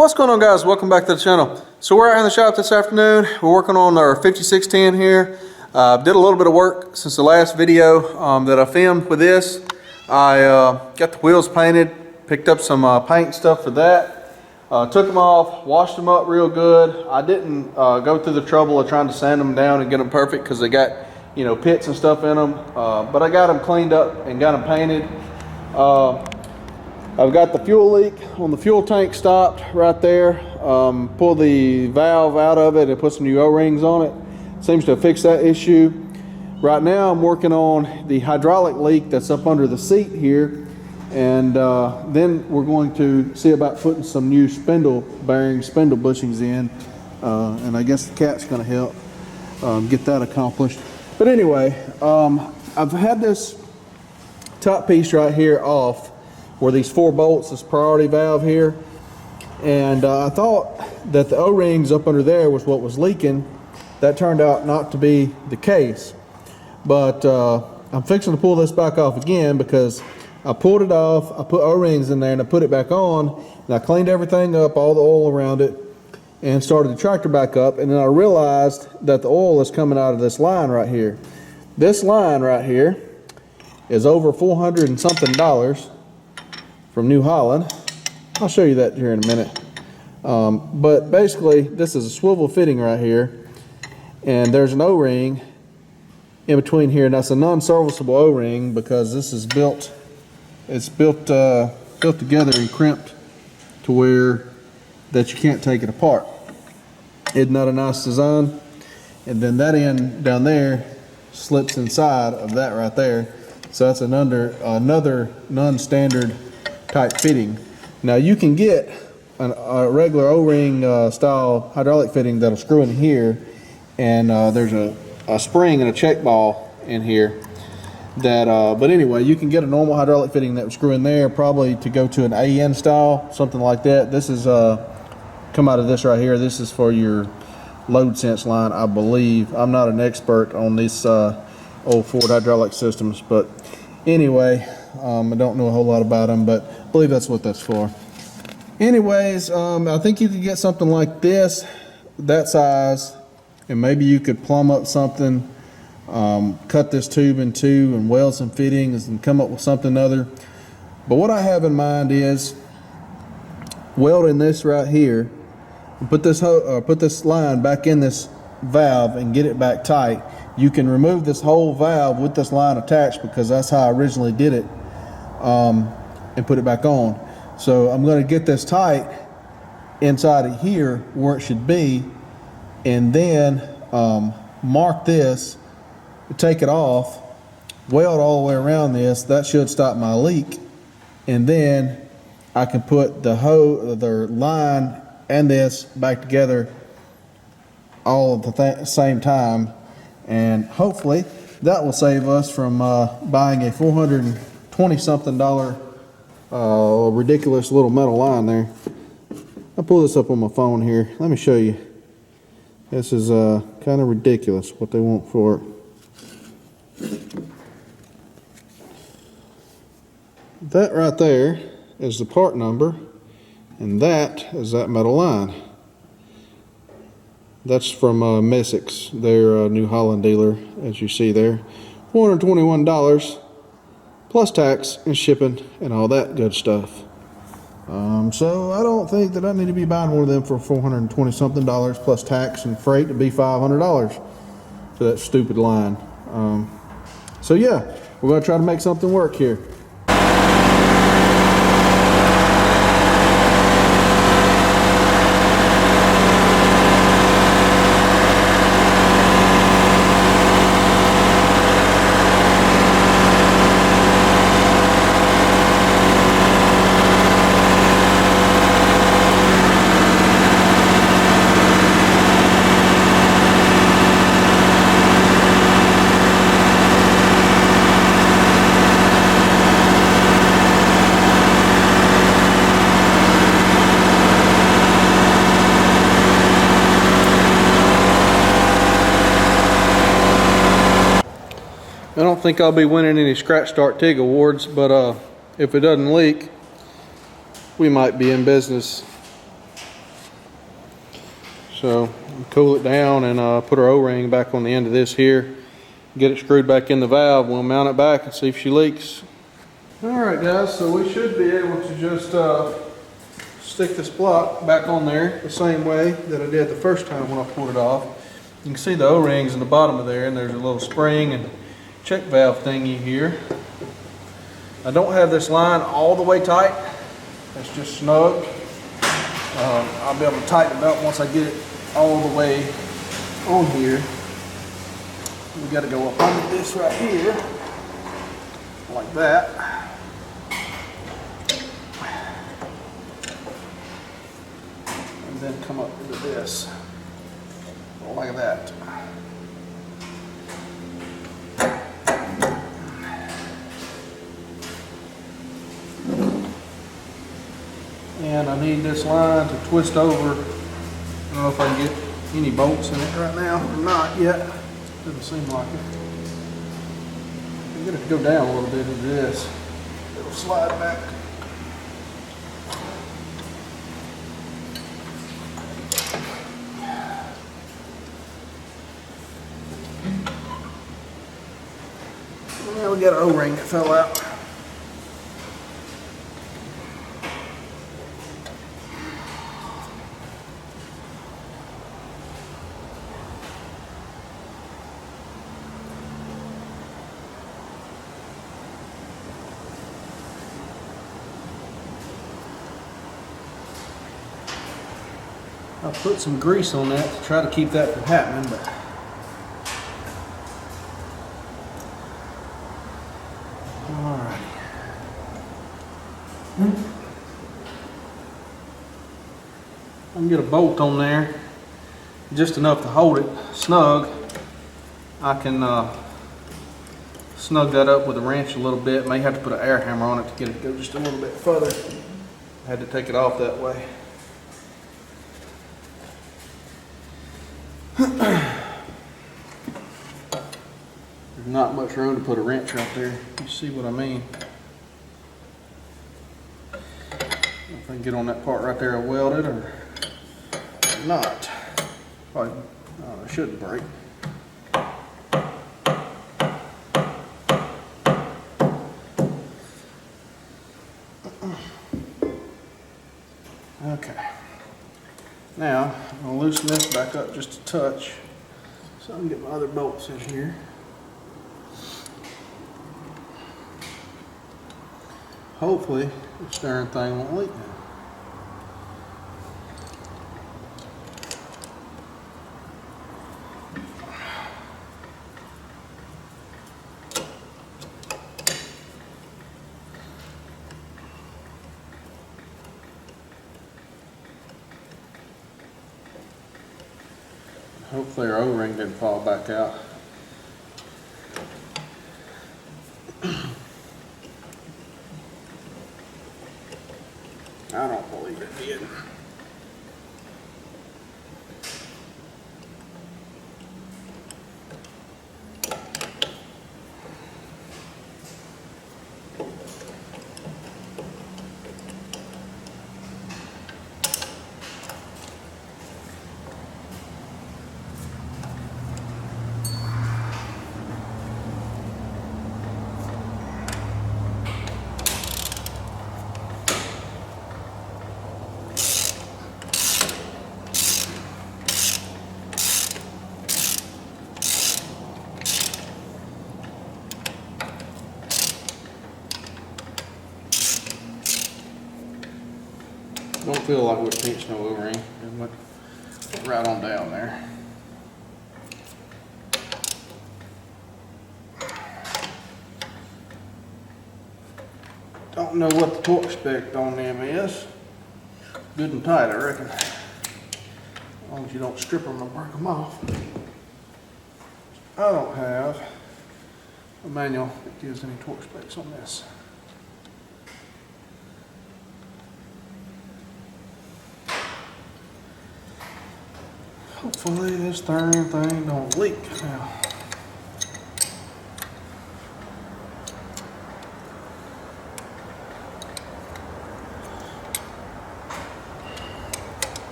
What's going on, guys? Welcome back to the channel. So we're out in the shop this afternoon. We're working on our 5610 here. Did a little bit of work since the last video that I filmed with this. I got the wheels painted, picked up some paint stuff for that. Took them off, washed them up real good. I didn't go through the trouble of trying to sand them down and get them perfect because they got, you know, pits and stuff in them. But I got them cleaned up and got them painted. I've got the fuel leak on the fuel tank stopped right there. Pulled the valve out of it and put some new O-rings on it. Seems to have fixed that issue. Right now I'm working on the hydraulic leak that's up under the seat here. And then we're going to see about putting some new spindle bearings, spindle bushings in. And I guess the cat's going to help get that accomplished. But anyway, I've had this top piece right here off, where these 4 bolts, this priority valve here, and I thought that the O-rings up under there was what was leaking. That turned out not to be the case, but I'm fixing to pull this back off again because I pulled it off, I put O-rings in there and I put it back on, and I cleaned everything up, all the oil around it, and started the tractor back up, and then I realized that the oil is coming out of this line right here. This line right here is over $400 and something from New Holland. I'll show you that here in a minute. But basically this is a swivel fitting right here, and there's an O-ring in between here, and that's a non-serviceable O-ring because this is built, it's built together and crimped to where that you can't take it apart. Isn't that a nice design? And then that end down there slips inside of that right there, so that's another non-standard type fitting. Now you can get a regular O-ring style hydraulic fitting that'll screw in here, and there's a spring and a check ball in here that but anyway, you can get a normal hydraulic fitting that would screw in there, probably to go to an AN style, something like that. This is come out of this right here. This is for your load sense line, I believe. I'm not an expert on these old Ford hydraulic systems, but anyway, I don't know a whole lot about them, but I believe that's what that's for. Anyways, I think you could get something like this, that size, and maybe you could plumb up something, cut this tube in two and weld some fittings and come up with something other. But what I have in mind is welding this right here and put this line back in this valve and get it back tight. You can remove this whole valve with this line attached because that's how I originally did it, and put it back on. So I'm going to get this tight inside of here where it should be, and then mark this, take it off, weld all the way around this. That should stop my leak, and then I can put the line and this back together all at the same time, and hopefully that will save us from buying a $420 something ridiculous little metal line there. I'll pull this up on my phone here. Let me show you. This is kind of ridiculous what they want for it. That right there is the part number, and that is that metal line. That's from Messick's, their New Holland dealer, as you see there. $421 plus tax and shipping and all that good stuff. So I don't think that I need to be buying one of them for $420 something plus tax and freight to be $500 for that stupid line. So yeah, we're going to try to make something work here. I don't think I'll be winning any Scratch Start TIG awards, but if it doesn't leak, we might be in business. So cool it down and put our O-ring back on the end of this here. Get it screwed back in the valve. We'll mount it back and see if she leaks. Alright guys, so we should be able to just stick this block back on there the same way that I did the first time when I pulled it off. You can see the O-rings in the bottom of there, and there's a little spring and check valve thingy here. I don't have this line all the way tight. It's just snug. I'll be able to tighten it up once I get it all the way on here. We got to go up under this right here, like that. And then come up into this, like that. And I need this line to twist over. I don't know if I can get any bolts in it right now or not yet. Doesn't seem like it. I'm going to go down a little bit into this. It'll slide back. Well, we got an O-ring that fell out. I'll put some grease on that to try to keep that from happening, but alrighty. I can get a bolt on there, just enough to hold it snug. I can snug that up with a wrench a little bit. May have to put an air hammer on it to get it to go just a little bit further. I had to take it off that way. There's not much room to put a wrench right there. You see what I mean? If I can get on that part right there, I weld it or not. Probably, it shouldn't break. Okay. Now, I'm going to loosen this back up just a touch so I can get my other bolts in here. Hopefully, this darn thing won't leak now. Hopefully our O-ring didn't fall back out. I don't believe it did. Don't feel like we're pinching no O-ring. It went right on down there. Don't know what the torque spec on them is. Good and tight, I reckon. As long as you don't strip them and break them off. I don't have a manual that gives any torque specs on this. Hopefully this darn thing don't leak now.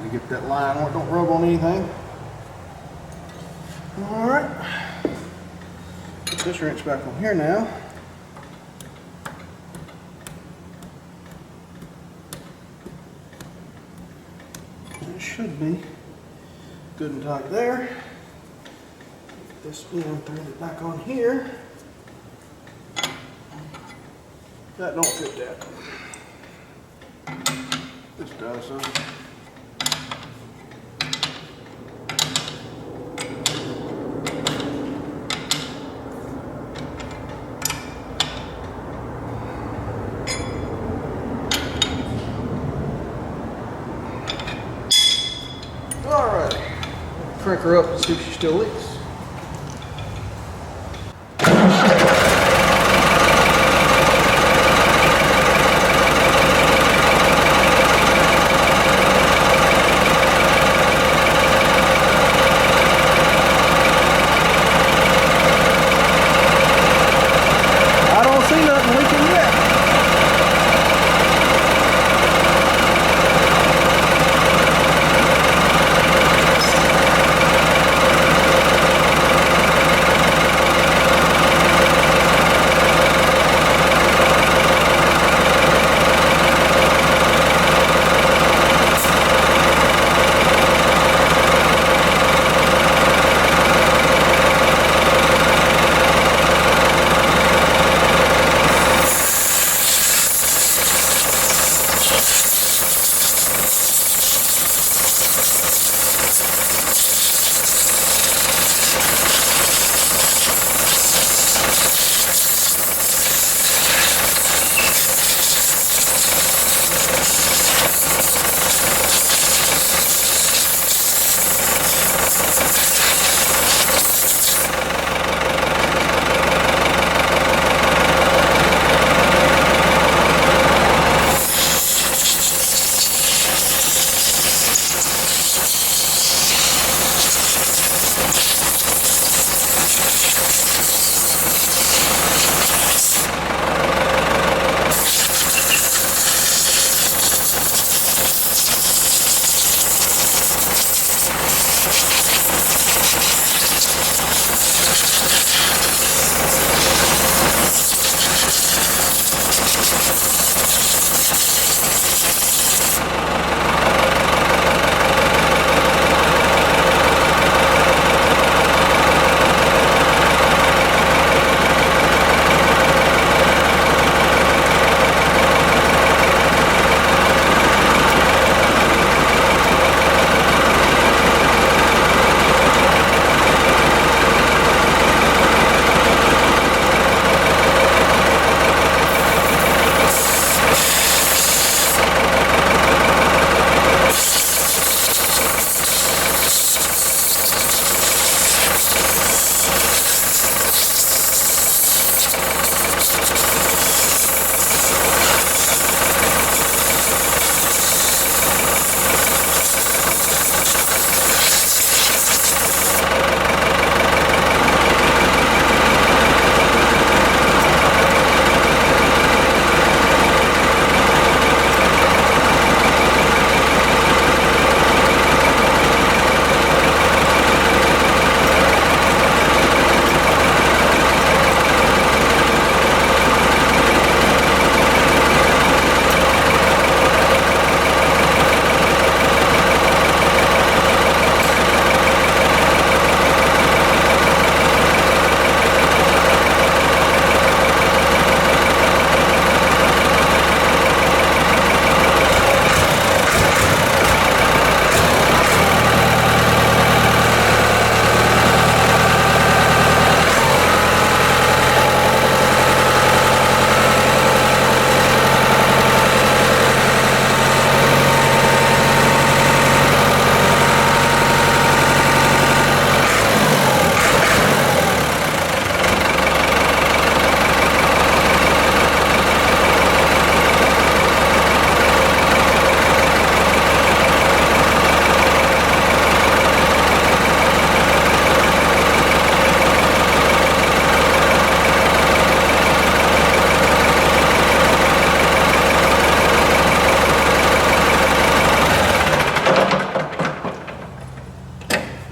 to get that line where it don't rub on anything. All right, put this wrench back on here now. It should be good and tight there. Get this end threaded back on here. That don't fit that. This does, so. Alright, crank her up and see if she still leaks. I don't see nothing leaking yet.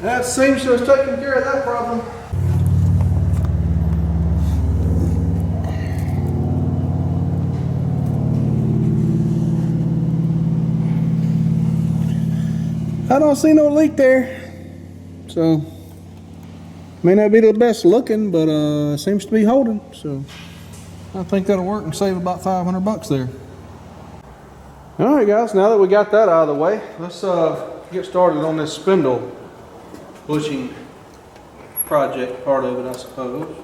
That seems to have taken care of that problem. I don't see no leak there, so may not be the best looking, but it seems to be holding. So I think that'll work and save about 500 bucks there. All right, guys. Now that we got that out of the way, let's get started on this spindle bushing project part of it, I suppose.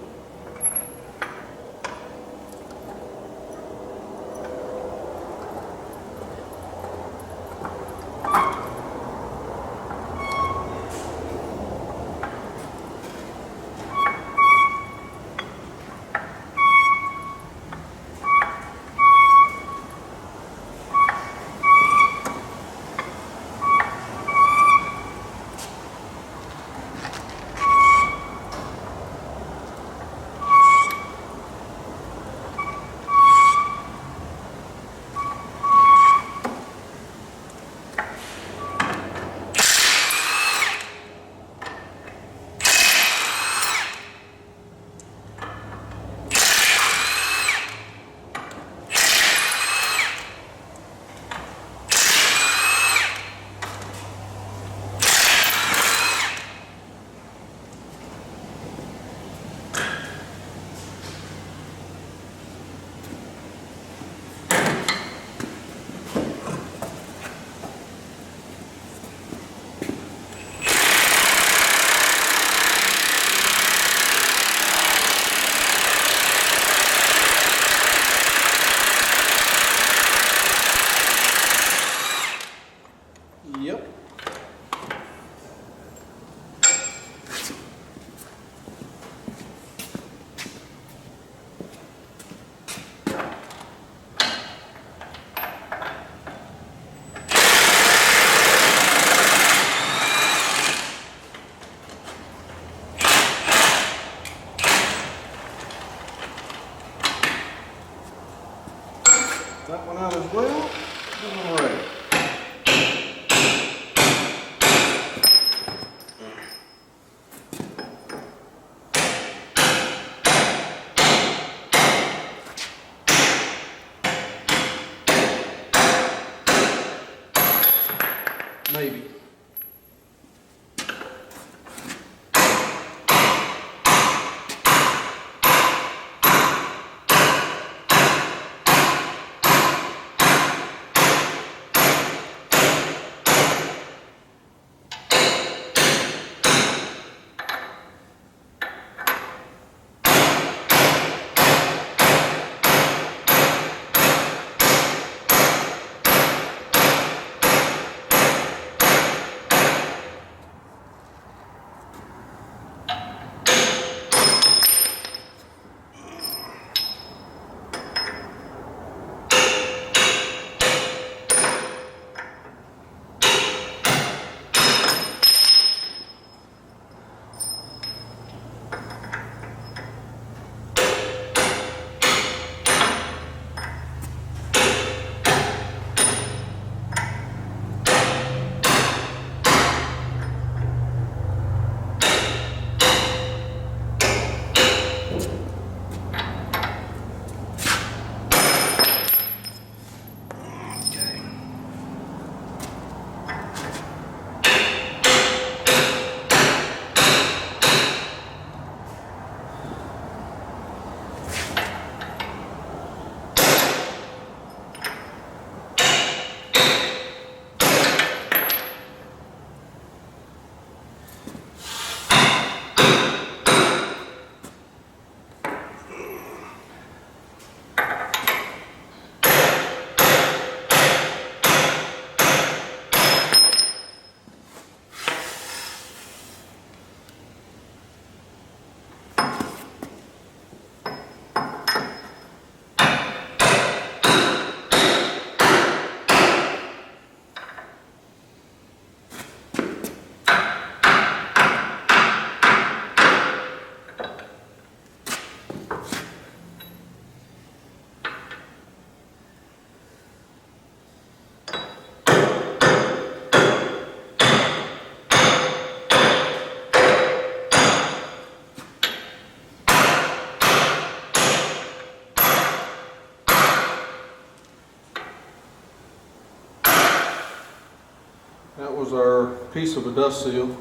was our piece of a dust seal.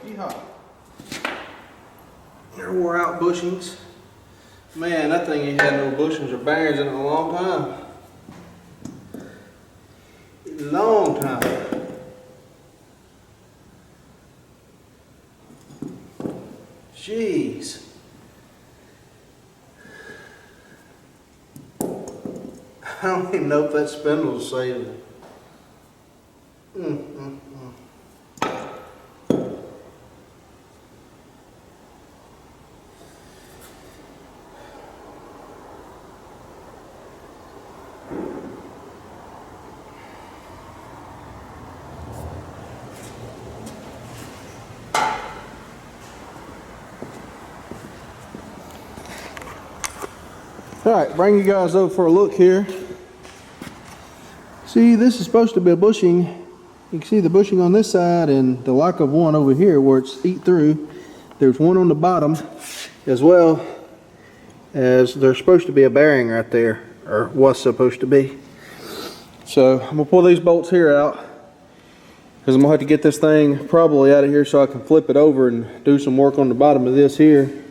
Yeehaw. They're wore out bushings. Man, that thing ain't had no bushings or bearings in it in a long time. Long time. Jeez. I don't even know if that spindle's saving. All right, bring you guys over for a look here. See, this is supposed to be a bushing. You can see the bushing on this side and the lack of one over here where it's eat through. There's one on the bottom, as well as there's supposed to be a bearing right there, or was supposed to be. So I'm gonna pull these bolts here out because I'm gonna have to get this thing probably out of here so I can flip it over and do some work on the bottom of this here.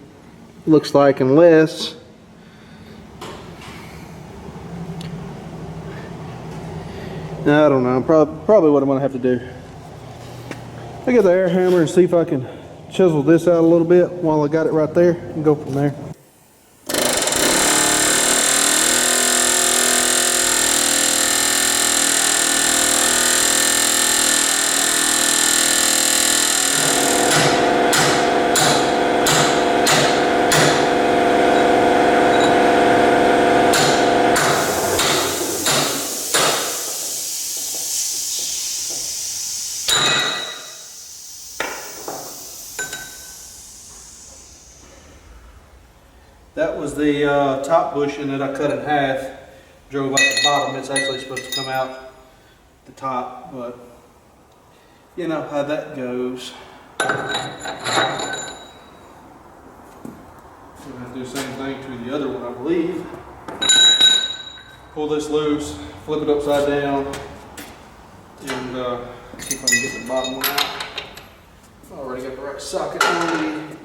Looks like, unless I don't know, probably what I'm gonna have to do. I get the air hammer and see if I can chisel this out a little bit while I got it right there and go from there. That was the top bushing that I cut in half, drove out the bottom. It's actually supposed to come out the top, but you know how that goes. We're going to do the same thing to the other one, I believe. Pull this loose, flip it upside down, and see if I can get the bottom one out. I've already got the right socket on me.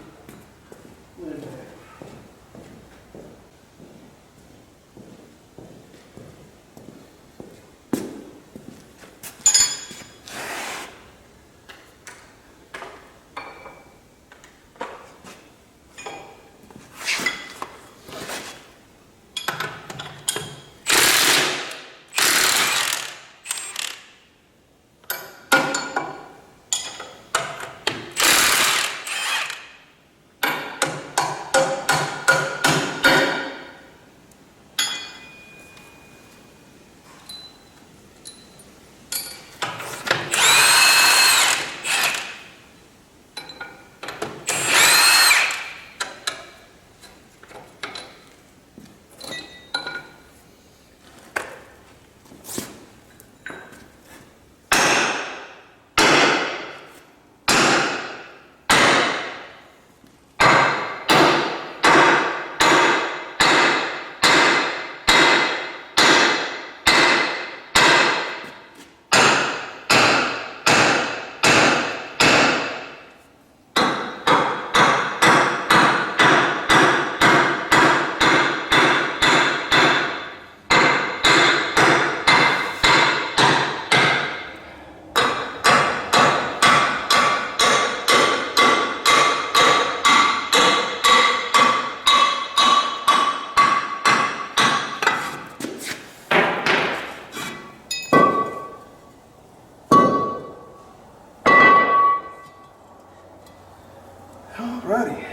Alrighty.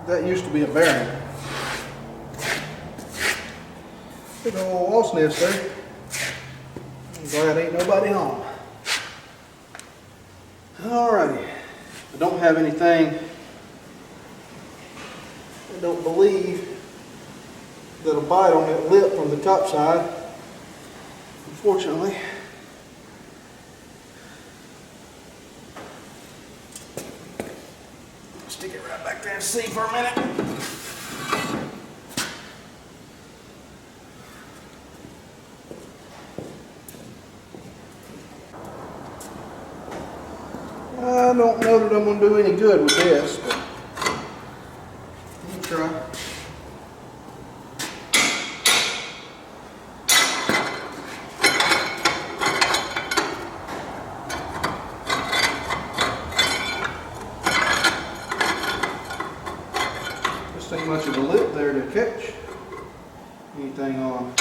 That used to be a bearing. Big old wasp nest there. I'm glad ain't nobody home. Alrighty. I don't have anything. I don't believe that'll bite on that lip from the top side. Unfortunately. Stick it right back there and see for a minute. don't know that I'm going to do any good with this, but let me try. Just ain't much of a lip there to catch anything on.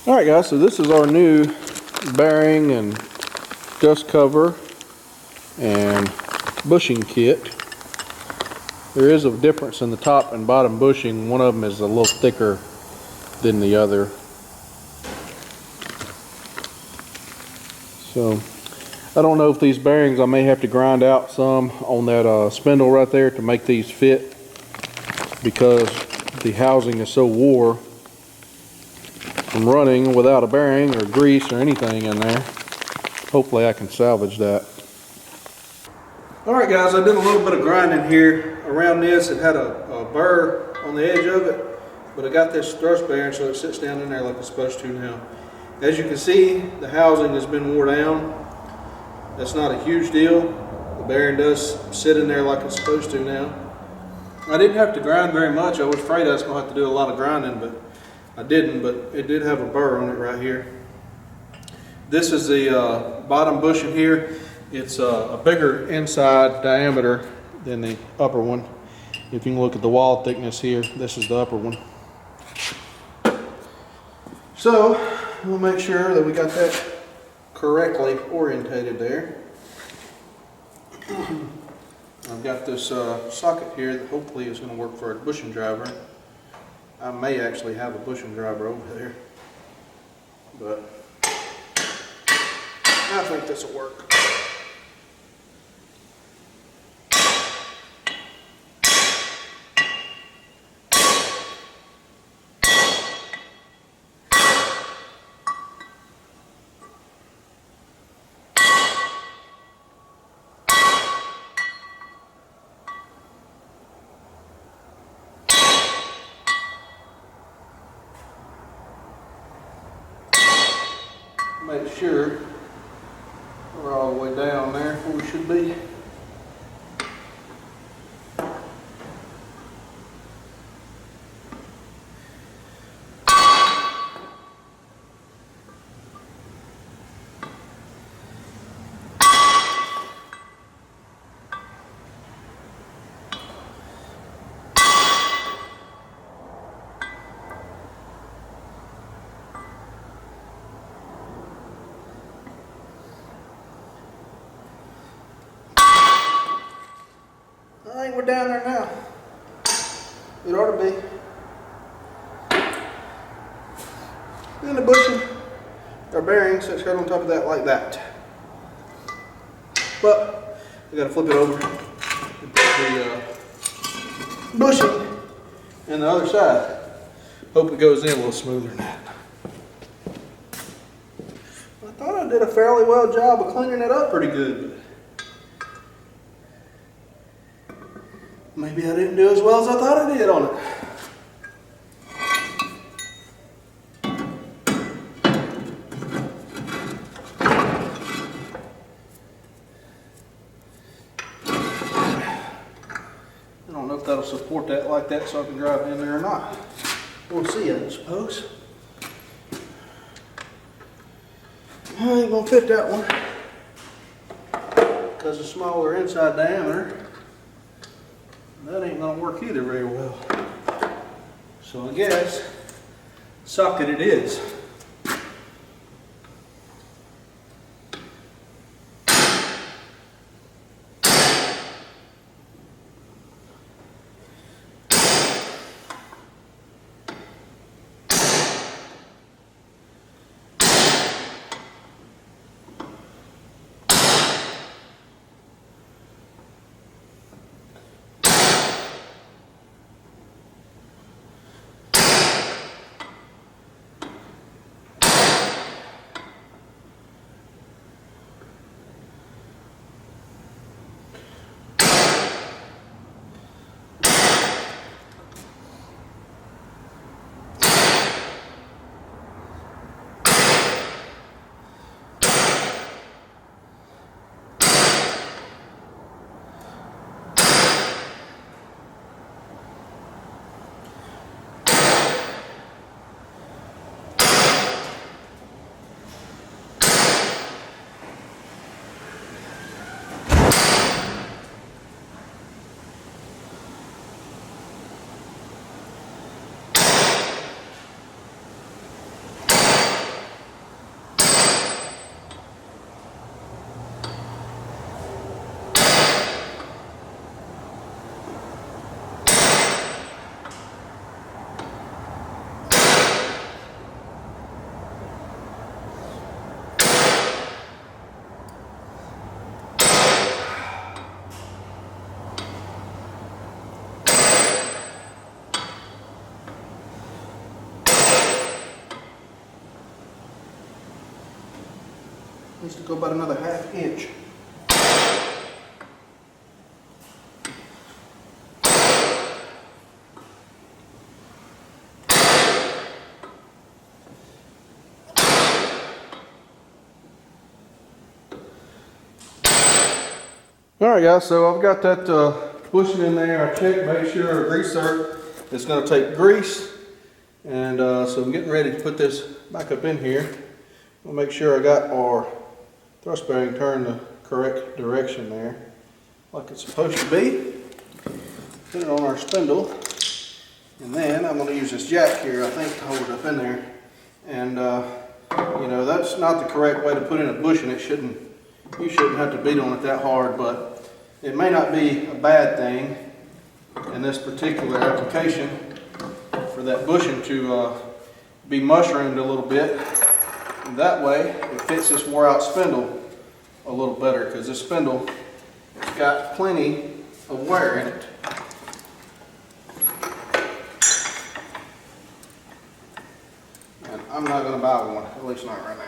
Alright guys, so this is our new bearing and dust cover and bushing kit. There is a difference in the top and bottom bushing. One of them is a little thicker than the other. So I don't know if these bearings, I may have to grind out some on that spindle right there to make these fit, because the housing is so wore from running without a bearing or grease or anything in there. Hopefully I can salvage that. Alright guys, I did a little bit of grinding here around this. It had a burr on the edge of it, but I got this thrust bearing so it sits down in there like it's supposed to now. As you can see, the housing has been wore down. That's not a huge deal. The bearing does sit in there like it's supposed to now. I didn't have to grind very much. I was afraid I was going to have to do a lot of grinding, but I didn't, but it did have a burr on it right here. This is the bottom bushing here. It's a bigger inside diameter than the upper one. If you can look at the wall thickness here, this is the upper one. So we'll make sure that we got that correctly orientated there. I've got this socket here that hopefully is going to work for a bushing driver. I may actually have a bushing driver over there, but I think this will work. Make sure we're all the way down there where we should be. I think we're down there now. It ought to be. And the bushing, our bearing sits right on top of that like that. But we got to flip it over and put the bushing in the other side. Hope it goes in a little smoother than that. I thought I did a fairly well job of cleaning it up pretty good. Maybe I didn't do as well as I thought I did on it. I don't know if that'll support that like that so I can drive in there or not. We'll see, I suppose. I ain't gonna fit that one because the smaller inside diameter. That ain't gonna work either very well. So I guess socket it is. Needs to go about another 1/2 inch. Alright guys, so I've got that bushing in there. I checked, make sure our greaser is going to take grease. And so I'm getting ready to put this back up in here. I'll make sure I got our thrust bearing turned the correct direction there, like it's supposed to be. Put it on our spindle. And then I'm going to use this jack here, I think, to hold it up in there. And you know, that's not the correct way to put in a bushing. You shouldn't have to beat on it that hard, but it may not be a bad thing in this particular application for that bushing to be mushroomed a little bit. And that way it fits this wore out spindle a little better, because this spindle has got plenty of wear in it. And I'm not going to buy one, at least not right now.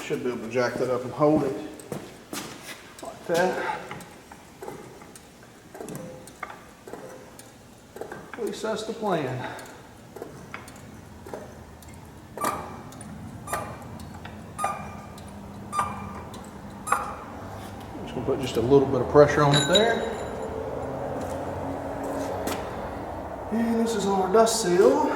Should be able to jack that up and hold it like that. At least that's the plan. I'm just going to put just a little bit of pressure on it there. And this is our dust seal.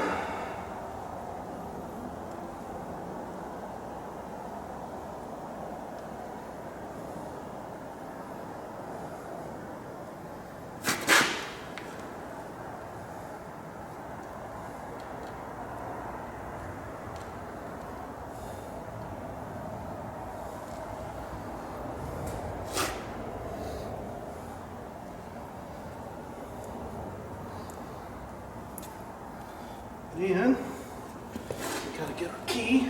And we gotta get our key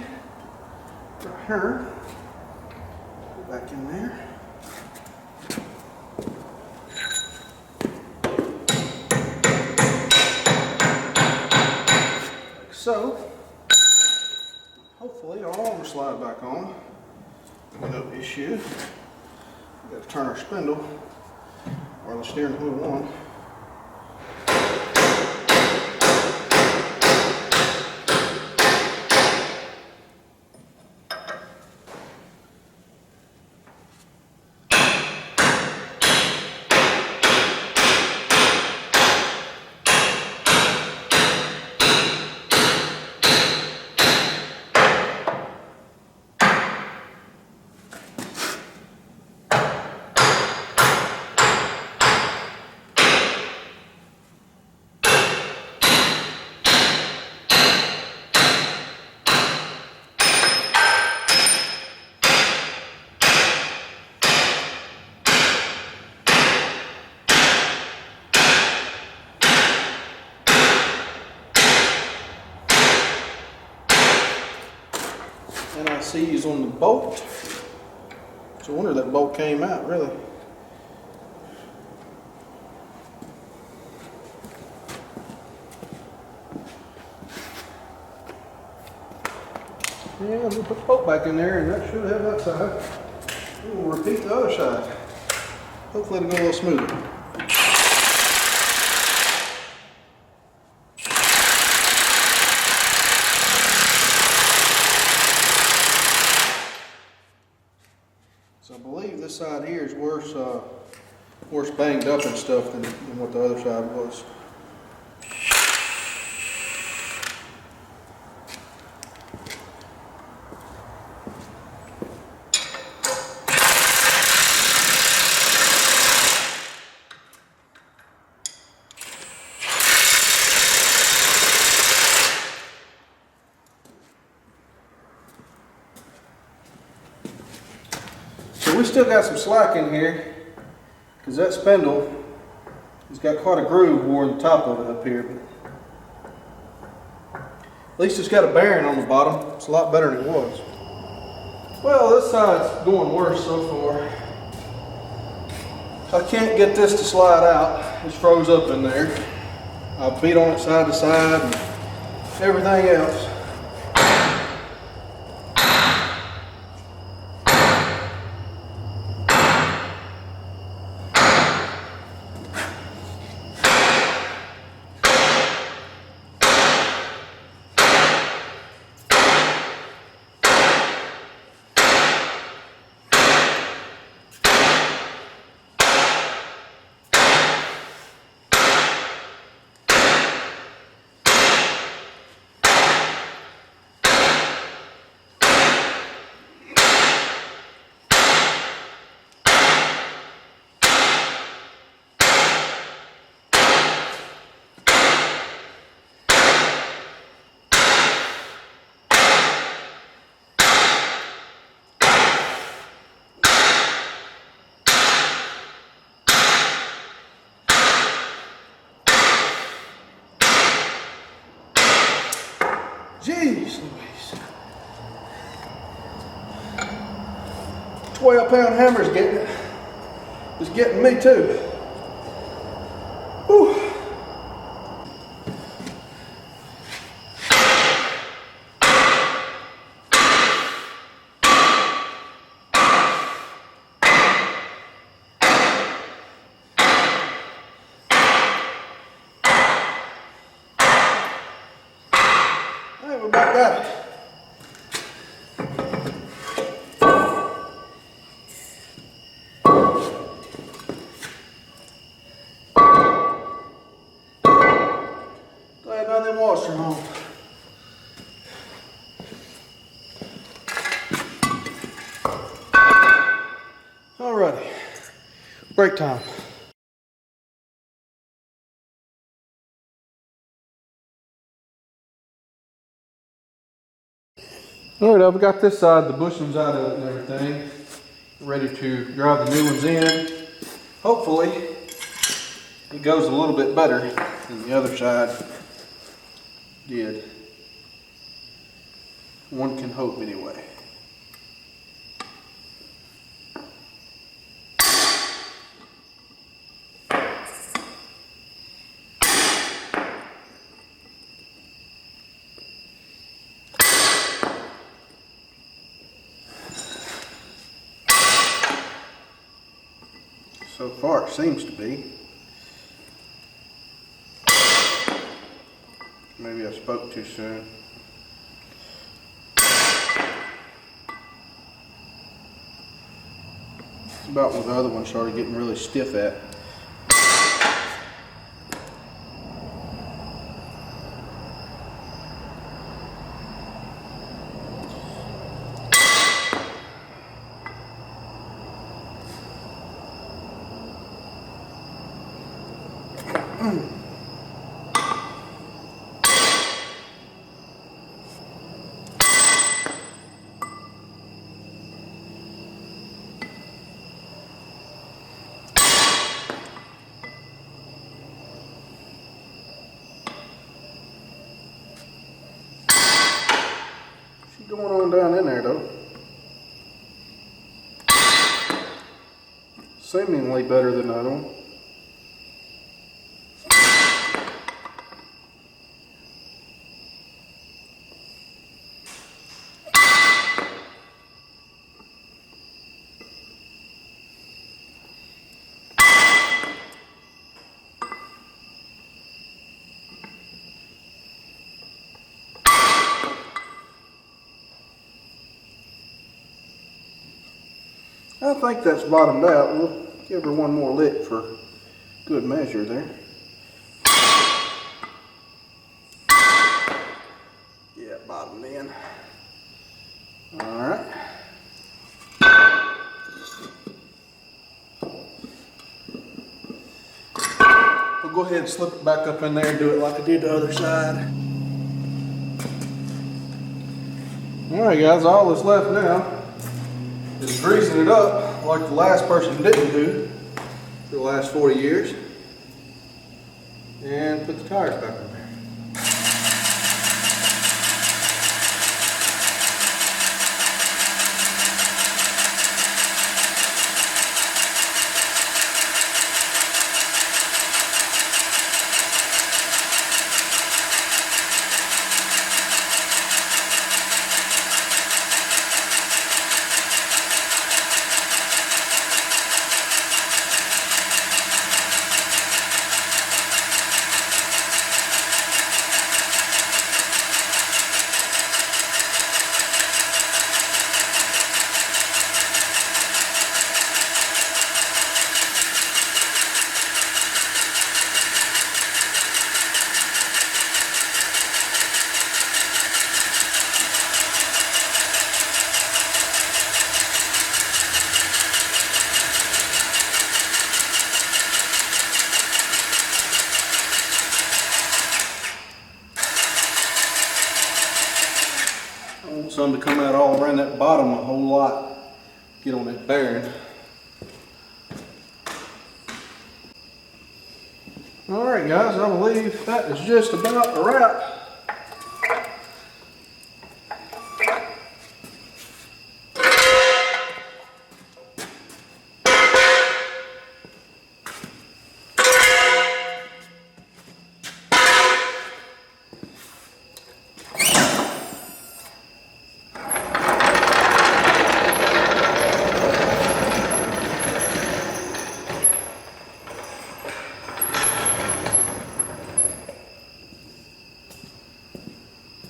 for her. Put it back in there. Like so. Hopefully our arm will slide back on. No issue. We gotta turn our spindle or the steering wheel on. And I see he's on the bolt. So I wonder if that bolt came out, really. Yeah, we'll put the bolt back in there, and that should have that side. We'll repeat the other side. Hopefully it'll go a little smoother. So I believe this side here is worse banged up and stuff than what the other side was. So we still got some slack in here because that spindle has got quite a groove worn the top of it up here. At least it's got a bearing on the bottom. It's a lot better than it was. Well, this side's going worse so far. I can't get this to slide out. It's froze up in there. I'll beat on it side to side and everything else. Jeez Louise. 12-pound hammer is getting me too. Whew. Hey, we about got it. Glad none of them washers are home. Alrighty, break time. Alright, I've got this side, the bushings out of it and everything, ready to drive the new ones in. Hopefully, it goes a little bit better than the other side did. One can hope anyway. So far, it seems to be. Maybe I spoke too soon. It's about where the other one started getting really stiff at. Going on down in there though. Seemingly better than the other one. I think that's bottomed out. We'll give her one more lick for good measure there. Yeah, bottomed in. Alright. We'll go ahead and slip it back up in there and do it like I did the other side. Alright guys, all that's left now is greasing it up like the last person didn't do for the last 40 years and put the tires back in there. some to come out all around that bottom a whole lot. Get on that bearing. Alright guys, I believe that is just about a wrap.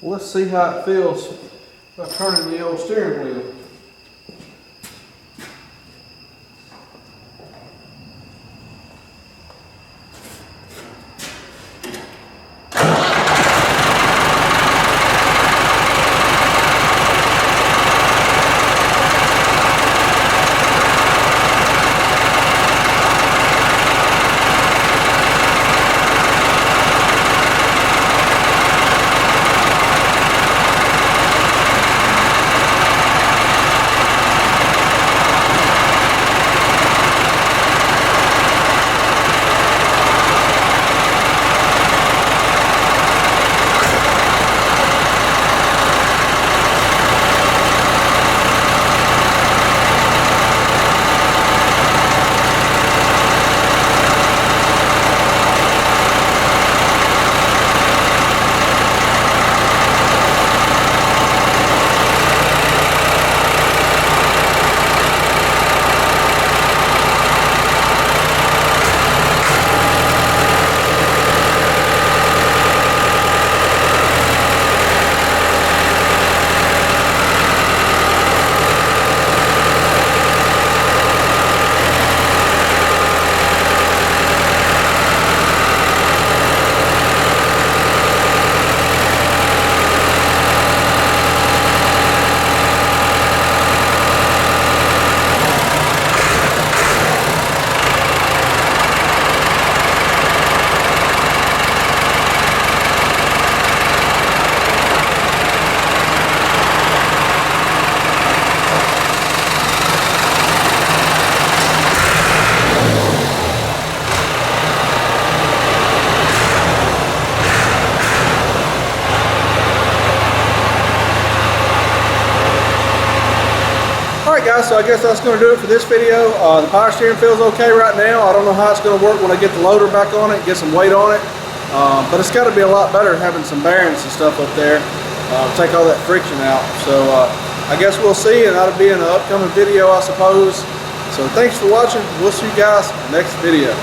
Let's see how it feels by turning the old steering wheel. Alright guys, so I guess that's going to do it for this video. The power steering feels okay right now. I don't know how it's going to work when I get the loader back on it, get some weight on it. But it's got to be a lot better having some bearings and stuff up there. Take all that friction out. So I guess we'll see, and that'll be in the upcoming video, I suppose. So thanks for watching. We'll see you guys in the next video.